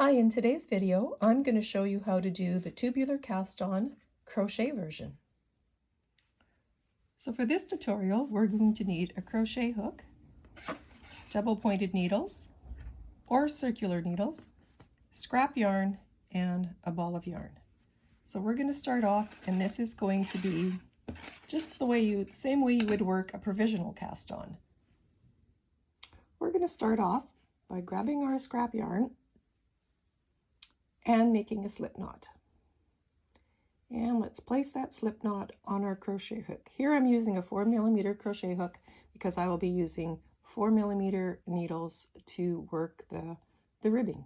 Hi, in today's video, I'm going to show you how to do the tubular cast-on crochet version. So for this tutorial, we're going to need a crochet hook, double-pointed needles or circular needles, scrap yarn, and a ball of yarn. So we're going to start off, and this is going to be just the same way you would work a provisional cast-on. We're going to start off by grabbing our scrap yarn and making a slip knot. And let's place that slip knot on our crochet hook. Here I'm using a 4mm crochet hook because I will be using 4mm needles to work the ribbing.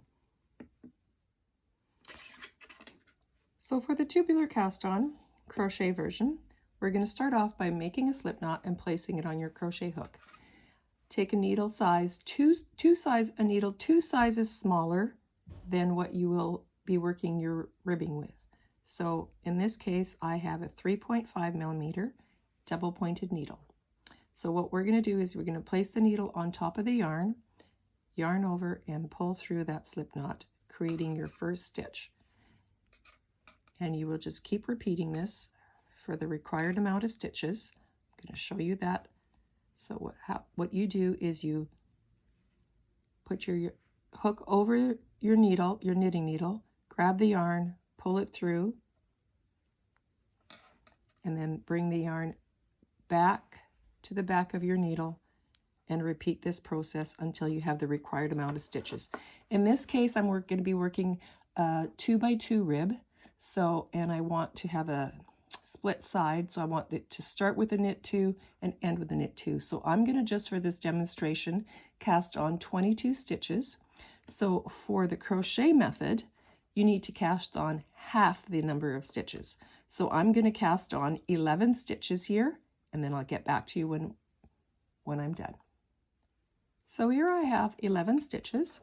So for the tubular cast-on crochet version, we're going to start off by making a slip knot and placing it on your crochet hook. Take a needle size, a needle two sizes smaller than what you will be working your ribbing with. So in this case, I have a 3.5mm double-pointed needle. So what we're going to do is we're going to place the needle on top of the yarn over, and pull through that slip knot, creating your first stitch. And you will just keep repeating this for the required amount of stitches. I'm going to show you that. So what you do is you put your hook over your needle, your knitting needle, grab the yarn, pull it through, and then bring the yarn back to the back of your needle and repeat this process until you have the required amount of stitches. In this case, I'm going to be working a 2x2 rib. And I want to have a split side, so I want it to start with a knit 2 and end with a knit 2. So I'm going to just for this demonstration cast on 22 stitches. So for the crochet method, you need to cast on half the number of stitches. So I'm going to cast on 11 stitches here, and then I'll get back to you when I'm done. So here I have 11 stitches.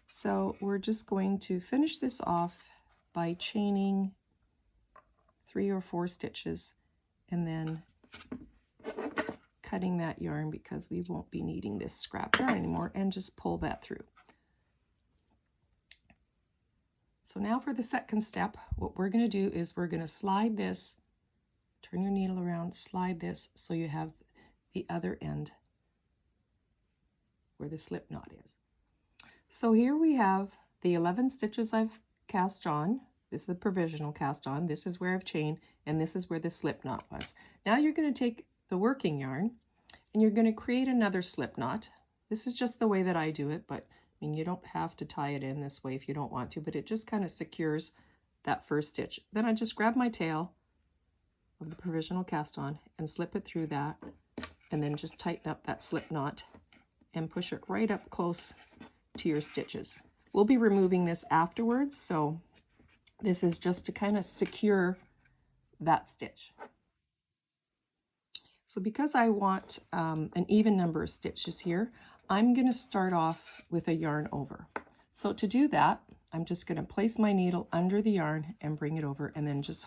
So we're just going to finish this off by chaining 3 or 4 stitches and then cutting that yarn because we won't be needing this scrap yarn anymore, and just pull that through. So now for the second step, what we're going to do is we're going to slide this, turn your needle around, slide this so you have the other end where the slip knot is. So here we have the 11 stitches I've cast on. This is a provisional cast on. This is where I've chained, and this is where the slip knot was. Now you're going to take the working yarn and you're going to create another slip knot. This is just the way that I do it, but I mean, you don't have to tie it in this way if you don't want to, but it just kind of secures that first stitch. Then I just grab my tail of the provisional cast on and slip it through that, and then just tighten up that slip knot and push it right up close to your stitches. We'll be removing this afterwards, so this is just to kind of secure that stitch. So because I want an even number of stitches here, I'm going to start off with a yarn over. So to do that, I'm just going to place my needle under the yarn and bring it over, and then just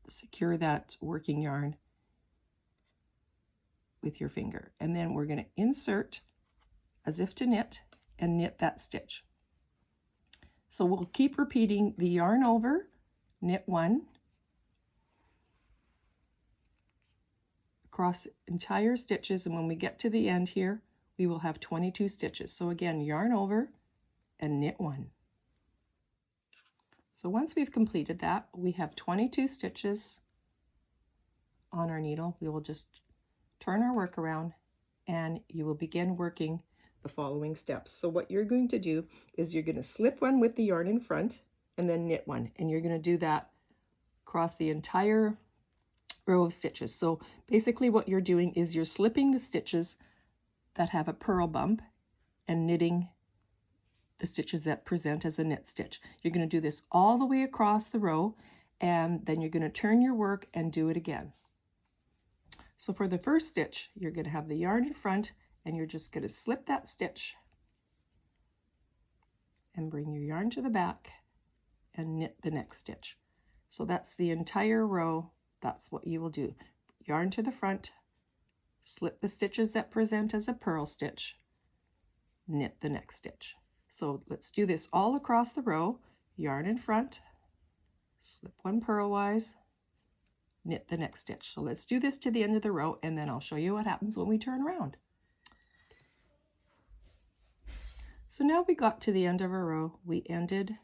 secure that working yarn with your finger. And then we're going to insert as if to knit and knit that stitch. So we'll keep repeating the yarn over, knit 1, across entire stitches, and when we get to the end here, we will have 22 stitches. So again, yarn over and knit 1. So once we've completed that, we have 22 stitches on our needle. We will just turn our work around and you will begin working the following steps. So what you're going to do is you're going to slip one with the yarn in front and then knit 1, and you're going to do that across the entire row of stitches. So basically what you're doing is you're slipping the stitches that have a purl bump and knitting the stitches that present as a knit stitch. You're going to do this all the way across the row, and then you're going to turn your work and do it again. So for the first stitch, you're going to have the yarn in front, and you're just going to slip that stitch and bring your yarn to the back and knit the next stitch. So that's the entire row. That's what you will do. Yarn to the front, slip the stitches that present as a purl stitch, knit the next stitch. So let's do this all across the row. Yarn in front, slip one purlwise, knit the next stitch. So let's do this to the end of the row, and then I'll show you what happens when we turn around. So now we got to the end of our row. We ended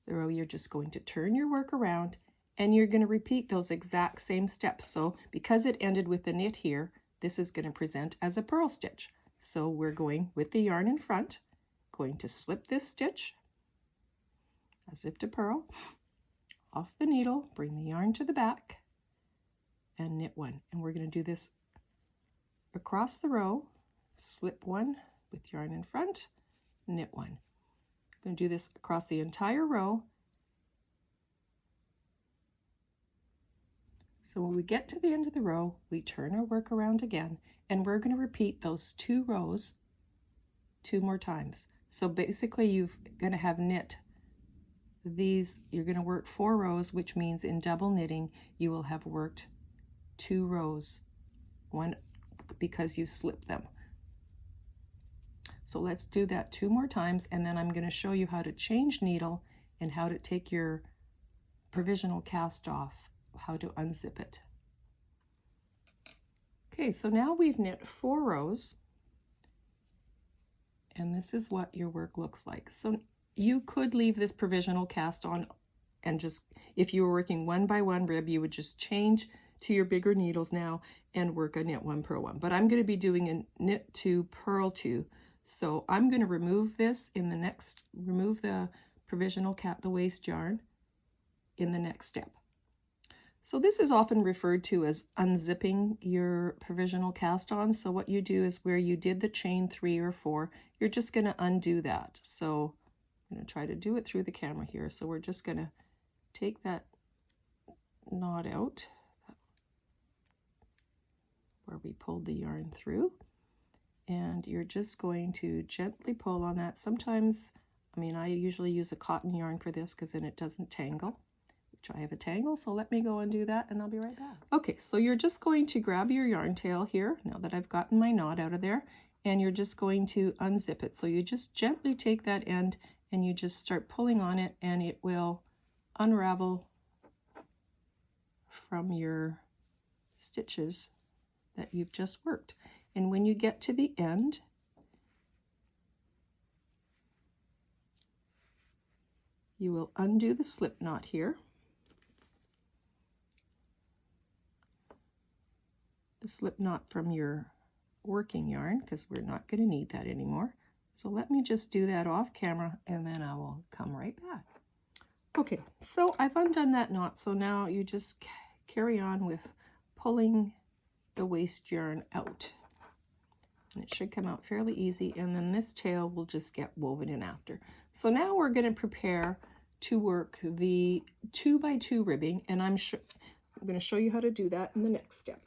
the row. You're just going to turn your work around, and you're going to repeat those exact same steps. So because it ended with the knit here, this is going to present as a purl stitch. So we're going with the yarn in front, going to slip this stitch, as if to purl, off the needle, bring the yarn to the back, and knit one. And we're going to do this across the row, slip one with yarn in front, knit one. I'm going to do this across the entire row. So when we get to the end of the row, we turn our work around again, and we're going to repeat those 2 rows 2 more times. So basically you're going to have knit these, you're going to work 4 rows, which means in double knitting you will have worked 2 rows, one because you slip them. So let's do that 2 more times, and then I'm going to show you how to change needle and how to take your provisional cast off, how to unzip it. Okay, so now we've knit 4 rows, and this is what your work looks like. So you could leave this provisional cast on, and just, if you were working 1 by 1 rib, you would just change to your bigger needles now and work a knit 1 purl 1. But I'm going to be doing a knit 2 purl 2. So I'm going to remove this in the next, remove the provisional the waste yarn in the next step. So this is often referred to as unzipping your provisional cast on. So what you do is where you did the chain 3 or 4, you're just going to undo that. So I'm going to try to do it through the camera here. So we're just going to take that knot out where we pulled the yarn through, and you're just going to gently pull on that. Sometimes, I mean, I usually use a cotton yarn for this because then it doesn't tangle, which I have a tangle, so let me go and do that and I'll be right back. Okay, so you're just going to grab your yarn tail here, now that I've gotten my knot out of there, and you're just going to unzip it. So you just gently take that end and you just start pulling on it, and it will unravel from your stitches that you've just worked. And when you get to the end, you will undo the slip knot here. The slip knot from your working yarn, because we're not going to need that anymore. So let me just do that off camera, and then I will come right back. Okay, so I've undone that knot, so now you just carry on with pulling the waste yarn out. And it should come out fairly easy, and then this tail will just get woven in after. So now we're going to prepare to work the 2 by 2 ribbing, and I'm going to show you how to do that in the next step.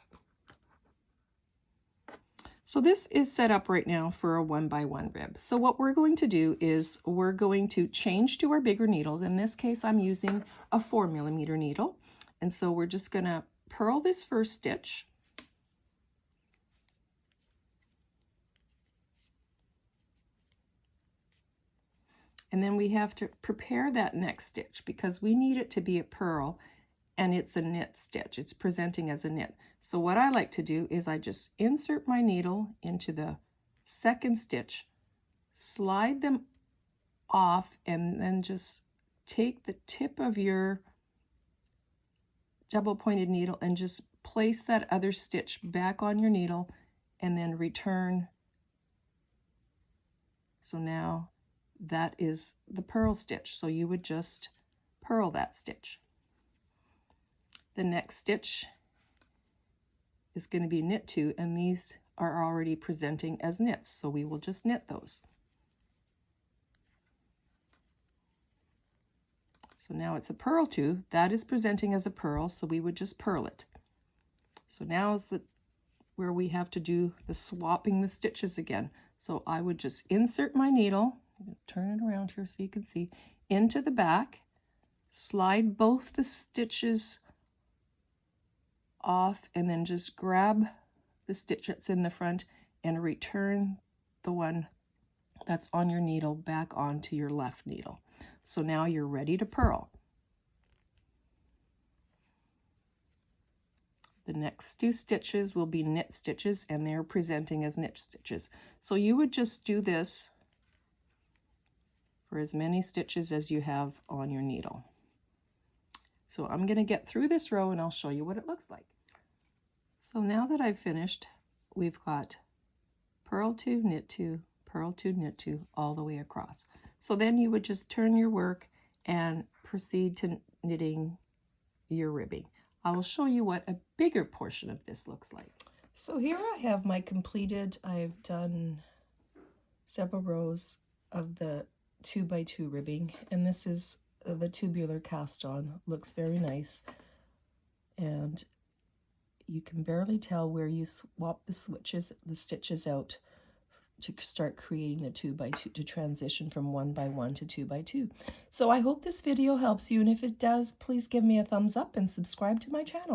So this is set up right now for a 1 by 1 rib. So what we're going to do is we're going to change to our bigger needles. In this case, I'm using a 4mm needle, and so we're just going to purl this first stitch. And then we have to prepare that next stitch because we need it to be a purl, and it's a knit stitch. It's presenting as a knit. So what I like to do is I just insert my needle into the second stitch, slide them off, and then just take the tip of your double pointed needle and just place that other stitch back on your needle and then return. So now that is the purl stitch. So you would just purl that stitch. The next stitch is going to be knit 2, and these are already presenting as knits, so we will just knit those. So now it's a purl 2, that is presenting as a purl, so we would just purl it. So now is where we have to do the swapping the stitches again. So I would just insert my needle, I'm going to turn it around here so you can see, into the back, slide both the stitches off, and then just grab the stitch that's in the front and return the one that's on your needle back onto your left needle. So now you're ready to purl. The next 2 stitches will be knit stitches, and they're presenting as knit stitches. So you would just do this for as many stitches as you have on your needle. So I'm going to get through this row and I'll show you what it looks like. So now that I've finished, we've got purl 2, knit 2, purl 2, knit 2 all the way across. So then you would just turn your work and proceed to knitting your ribbing. I will show you what a bigger portion of this looks like. So here I have my completed, I've done several rows of the 2x2 ribbing, and this is the tubular cast-on. Looks very nice, and you can barely tell where you swap the stitches out to start creating the 2x2, to transition from 1x1 to 2x2. So I hope this video helps you, and if it does, please give me a thumbs up and subscribe to my channel.